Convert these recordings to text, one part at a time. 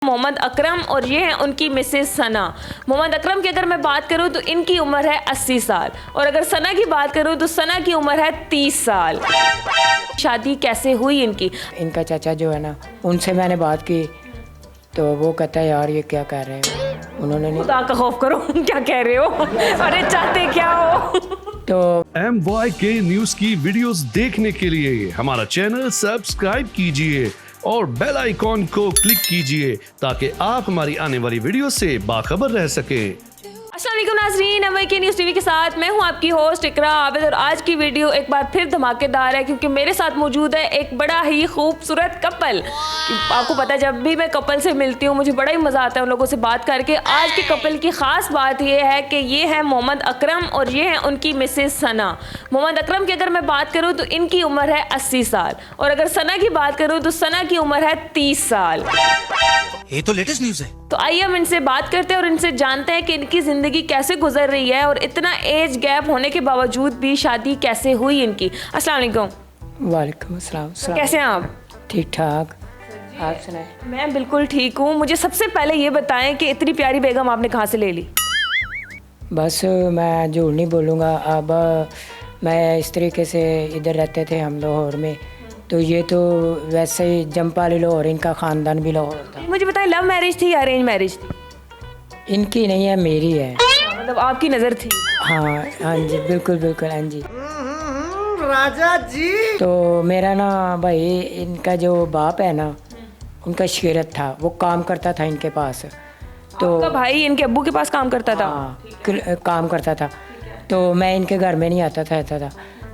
मोहम्मद अकरम और ये हैं उनकी मिसेस सना। मोहम्मद अकरम की अगर मैं बात करूं तो इनकी उम्र है 80 साल और अगर सना की बात करूं तो सना की उम्र है 30 साल। शादी कैसे हुई इनकी? इनका चाचा जो है ना, उनसे मैंने बात की तो वो कहता है यार ये क्या कह रहे हैं, उन्होंने नहीं। खुदा का खौफ करो, क्या कह रहे हो? अरे चाहते क्या हो? तो MYK न्यूज की वीडियोस देखने के लिए हमारा चैनल सब्सक्राइब कीजिए और बेल आइकॉन को क्लिक कीजिए ताकि आप हमारी आने वाली वीडियो से बाखबर रह सकें। अस्सलाम वालेकुम नाज़रीन, MYK न्यूज़ टीवी के साथ मैं हूं आपकी होस्ट इकरा आबिद और आज की वीडियो एक बार फिर धमाकेदार है क्योंकि मेरे साथ मौजूद है एक बड़ा ही खूबसूरत कपल। आपको पता है जब भी मैं कपल से मिलती हूं मुझे बड़ा ही मज़ा आता है उन लोगों से बात करके। आज के कपल की ख़ास बात यह है कि ये है मोहम्मद अकरम और ये हैं उनकी मिसेस सना। मोहम्मद अकरम की अगर मैं बात करूँ तो इनकी उम्र है 80 साल और अगर सना की बात करूँ तो सना की उम्र है 30 साल। ये तो लेटेस्ट न्यूज़ है। तो आइए हम इनसे बात करते हैं और इनसे जानते हैं कि इनकी ज़िंदगी कैसे गुजर रही है और इतना एज गैप होने के बावजूद भी शादी कैसे हुई इनकी। अस्सलाम वालेकुम। वालेकुम अस्सलाम। कैसे हैं आप? ठीक ठाक, आप सुनाए? मैं बिल्कुल ठीक हूँ। मुझे सबसे पहले ये बताएं कि इतनी प्यारी बेगम आपने कहाँ से ले ली? बस मैं झूठ नहीं बोलूँगा। अब मैं इस तरीके से इधर रहते थे हम लाहौर में, तो ये तो वैसे ही जमपाली लाहौर, इनका ख़ानदान भी लाहौर था। मुझे बताएं लव मैरिज थी या अरेंज मैरिज थी? इनकी नहीं है, मेरी है। मतलब आपकी नज़र थी? हाँ हाँ जी, बिल्कुल बिल्कुल, हाँ जी। राजा जी। तो मेरा ना भाई, इनका जो बाप है ना, उनका शेरत था, वो काम करता था इनके पास। तो आपका भाई इनके अब्बू के पास काम करता था? हाँ, काम करता था। तो मैं इनके घर में नहीं आता था।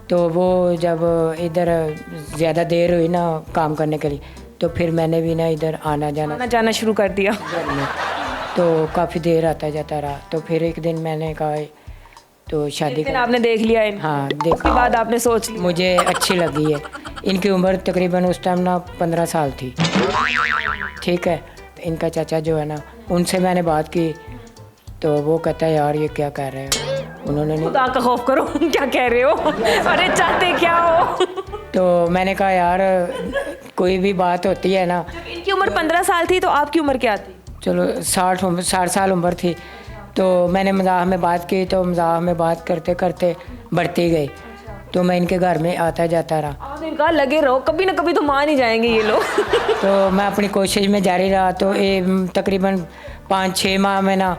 तो वो जब इधर ज़्यादा देर हुई ना काम करने के लिए, तो फिर मैंने भी ना इधर आना जाना शुरू कर दिया। घर में। तो काफ़ी देर आता जाता रहा। तो फिर एक दिन मैंने कहा तो शादी फिर आपने देख लिया इनको? हाँ, उसके देखा। बाद आपने सोच लिया? मुझे अच्छी लगी है। इनकी उम्र तकरीबन उस टाइम ना 15 साल थी। ठीक है। इनका चाचा जो है ना, उनसे मैंने बात की तो वो कहता है यार ये क्या कह रहे हैं, उन्होंने नहीं। खुदा का खौफ करो, क्या कह रहे हो? अरे चाहते क्या हो? तो मैंने कहा यार कोई भी बात होती है ना। इनकी उम्र 15 साल थी तो आपकी उम्र क्या थी? चलो 60 साल उम्र थी। तो मैंने मज़ाक में बात की, तो मज़ाक में बात करते करते बढ़ती गई। तो मैं इनके घर में आता जाता रहा। आपने कहा लगे रहो, कभी ना कभी तो मान ही जाएंगे ये लोग। तो मैं अपनी कोशिश में जारी रहा। तो ये तकरीबन 5-6 माह में ना,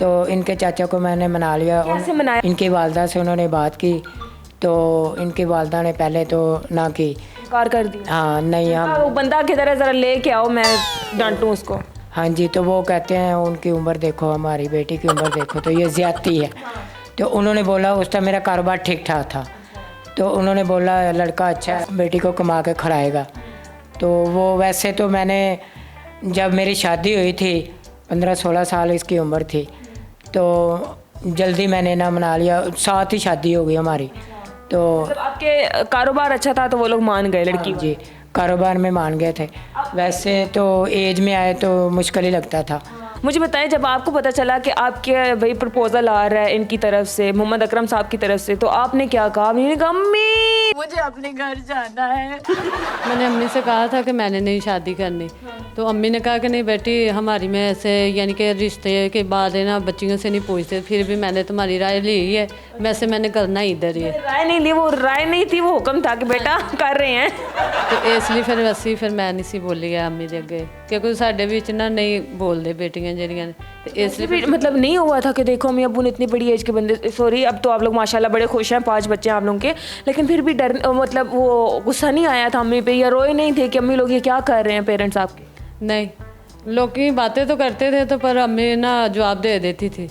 तो इनके चाचा को मैंने मना लिया। कैसे मनाया? इनकी वालदा से उन्होंने बात की, तो इनकी वालदा ने पहले तो ना की, कार कर दी। हाँ नहीं हम वो बंदा किधर ज़रा लेके आओ, मैं डांटूं उसको। हाँ जी। तो वो कहते हैं उनकी उम्र देखो, हमारी बेटी की उम्र देखो, तो ये ज़्यादती है। तो उन्होंने बोला, उस टाइम मेरा कारोबार ठीक ठाक था, तो उन्होंने बोला लड़का अच्छा है, बेटी को कमा के खिलाएगा। तो वो वैसे तो मैंने जब मेरी शादी हुई थी 15-16 साल इसकी उम्र थी, तो जल्दी मैंने ना मना लिया, साथ ही शादी हो गई हमारी। तो आपके कारोबार अच्छा था तो वो लोग मान गए लड़की? जी, कारोबार में मान गए थे। वैसे तो एज में आए तो मुश्किल ही लगता था। मुझे बताएं जब आपको पता चला कि आपके भाई प्रपोजल आ रहा है इनकी तरफ से, मोहम्मद अकरम साहब की तरफ से, तो आपने क्या कहा? आपने कहा अम्मी मुझे अपने घर जाना है। मैंने अम्मी से कहा था कि मैंने नहीं शादी करनी। तो अम्मी ने कहा कि नहीं बेटी, हमारी में ऐसे यानी कि रिश्ते के बाद है ना बच्चियों से नहीं पूछते, फिर भी मैंने तुम्हारी राय ली है, वैसे मैंने करना ही इधर ही है। राय नहीं ली, वो राय नहीं थी, वो हुक्म था कि बेटा कर रहे हैं। तो इसलिए फिर वैसे फिर मैं नहीं सी बोली है अम्मी के अगे, क्योंकि साढ़े बीच ना नहीं बोलते बेटियां जड़ियां ने। तो इसलिए फिर मतलब नहीं हुआ था कि देखो अम्मी अब्बू ने इतनी बड़ी एज के बंदे, सॉरी अब तो आप लोग माशाल्लाह बड़े खुश हैं, 5 बच्चे हैं आप लोगों के, लेकिन फिर भी डर मतलब वो गुस्सा नहीं आया था अम्मी पे या रोए नहीं थे कि अम्मी लोग ये क्या कर रहे हैं पेरेंट्स आपके? नहीं, लोग की बातें तो करते थे तो पर अम्मी ना जवाब दे देती थी,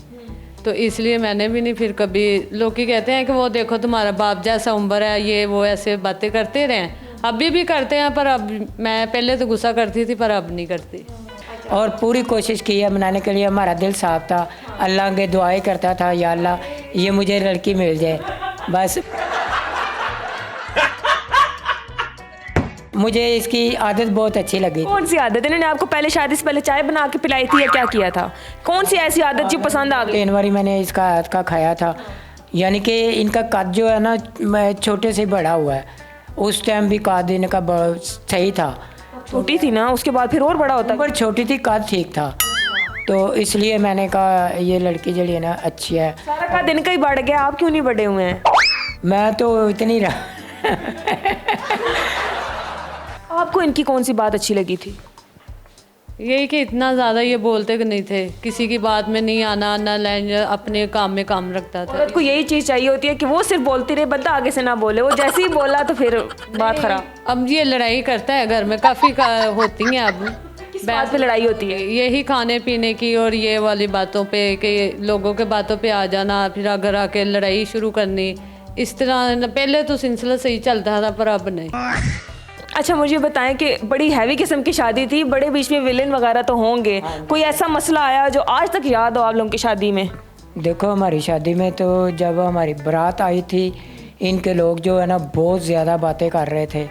तो इसलिए मैंने भी नहीं फिर कभी। लोग की कहते हैं कि वो देखो तुम्हारा बाप जैसा उम्र है, ये वो ऐसे बातें करते रहे, अभी भी करते हैं, पर अब मैं पहले तो गुस्सा करती थी पर अब नहीं करती। और पूरी कोशिश की है मनाने के लिए, हमारा दिल साफ था, अल्लाह के दुआएं करता था या अल्लाह ये मुझे लड़की मिल जाए बस। मुझे इसकी आदत बहुत अच्छी लगी। कौन सी आदत? इन्होंने आपको पहले शादी से पहले चाय बना के पिलाई थी या क्या किया था? कौन सी ऐसी आदत जो पसंद आ गई? 3 बारी मैंने इसका हाथ का खाया था, यानी कि इनका कद जो है ना, मैं छोटे से बड़ा हुआ है। उस टाइम भी कद इनका बहुत सही था, छोटी थी ना, उसके बाद फिर और बड़ा होता पर छोटी थी, कद ठीक था, तो इसलिए मैंने कहा ये लड़की जड़ी है ना अच्छी है। सारा का दिन का ही बढ़ गया, आप क्यों नहीं बड़े हुए हैं? मैं तो इतनी रहा। आपको इनकी कौन सी बात अच्छी लगी थी? यही कि इतना ज़्यादा ये बोलते कि नहीं थे, किसी की बात में नहीं आना ना लेना, अपने काम में काम रखता था। औरत को यही चीज चाहिए होती है कि वो सिर्फ बोलती रहे, बंदा आगे से ना बोले। वो जैसे ही बोला तो फिर बात खराब। अब ये लड़ाई करता है घर में, काफ़ी होती हैं अब। किस बात पे लड़ाई होती है? यही खाने पीने की और ये वाली बातों पे कि लोगों के बातों पे आ जाना, फिर अगर आके लड़ाई शुरू करनी, इस तरह। पहले तो सिलसिला सही चलता था पर अब नहीं। अच्छा मुझे बताएं कि बड़ी हैवी किस्म की शादी थी, बड़े बीच में विलेन वगैरह तो होंगे, कोई ऐसा मसला आया जो आज तक याद हो आप लोगों की शादी में? देखो हमारी शादी में तो जब हमारी बारात आई थी, इनके लोग जो है ना बहुत ज़्यादा बातें कर रहे थे।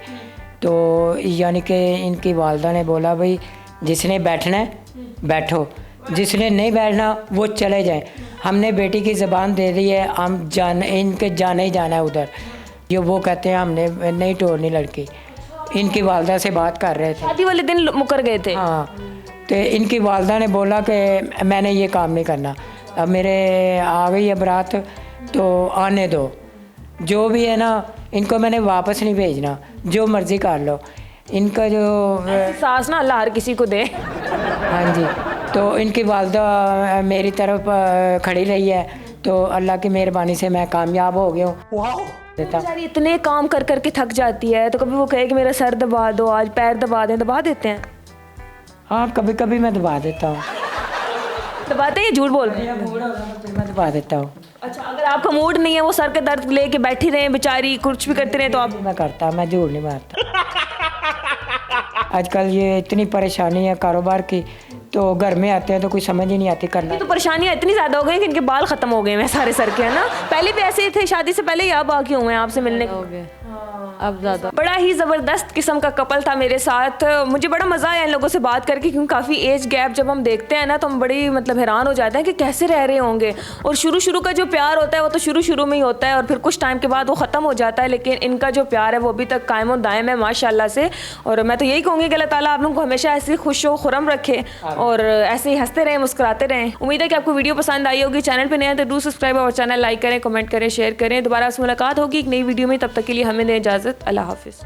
तो यानी कि इनकी वालदा ने बोला भाई जिसने बैठना है बैठो, जिसने नहीं बैठना वो चले जाएं। हमने बेटी की ज़बान दे दी है, हम इनके जाना ही जाना है उधर। ये वो कहते हैं हमने नहीं तोड़नी लड़की। इनकी वालदा से बात कर रहे थे, शादी वाले दिन मुकर गए थे। हाँ, तो इनकी वालदा ने बोला कि मैंने ये काम नहीं करना। अब मेरे आ गई है बारात तो आने दो, जो भी है ना इनको मैंने वापस नहीं भेजना, जो मर्ज़ी कर लो। इनका जो सास ना अल्लाह हर किसी को दे। हाँ जी, तो इनकी वालदा मेरी तरफ खड़ी रही है, तो अल्लाह की मेहरबानी से मैं कामयाब हो गया हूँ। बेचारी इतने काम कर करके थक जाती है, तो कभी वो कहे कि मेरा सर दबा दो, आज पैर दबा दें, दबा देते हैं? हाँ कभी कभी मैं दबा देता हूँ। दबाते हैं, झूठ बोल रहे हैं? फिर मैं दबा देता हूँ। अच्छा अगर आपका मूड नहीं है, वो सर के दर्द लेके बैठी रहे बेचारी, कुछ भी करते रहे, तो आप? मैं करता, मैं झूठ नहीं मारता। आजकल ये इतनी परेशानी है कारोबार की, तो घर में आते हैं तो कोई समझ ही नहीं आती करना। ये तो परेशानियां इतनी ज्यादा हो गई कि इनके बाल खत्म हो गए हैं सारे सर के, है ना? पहले भी ऐसे ही थे, शादी से पहले ही अब आ क्यों हुए हैं आपसे मिलने? हो गए अब ज़्यादा। बड़ा ही ज़बरदस्त किस्म का कपल था मेरे साथ। मुझे बड़ा मज़ा आया इन लोगों से बात करके, क्योंकि काफ़ी एज गैप जब हम देखते हैं ना तो हम बड़ी मतलब हैरान हो जाते हैं कि कैसे रह रहे होंगे। और शुरू का जो प्यार होता है वो तो शुरू में ही होता है और फिर कुछ टाइम के बाद वो ख़त्म हो जाता है, लेकिन इनका जो प्यार है वो अभी तक कायम और दायम है माशाल्लाह से। और मैं तो यही कहूँगी कि अल्लाह ताला आप लोगों को हमेशा ऐसे खुश हो खुरम रखे और ऐसे ही हंसते रहें, मुस्कुराते रहें। उम्मीद है कि आपको वीडियो पसंद आई होगी। चैनल पर नए हैं तो डू सब्सक्राइब और चैनल लाइक करें, कमेंट करें, शेयर करें। दोबारा से मुलाकात होगी एक नई वीडियो में, तब तक के लिए हमें दें इजाज़त। अल्लाह हाफिज़।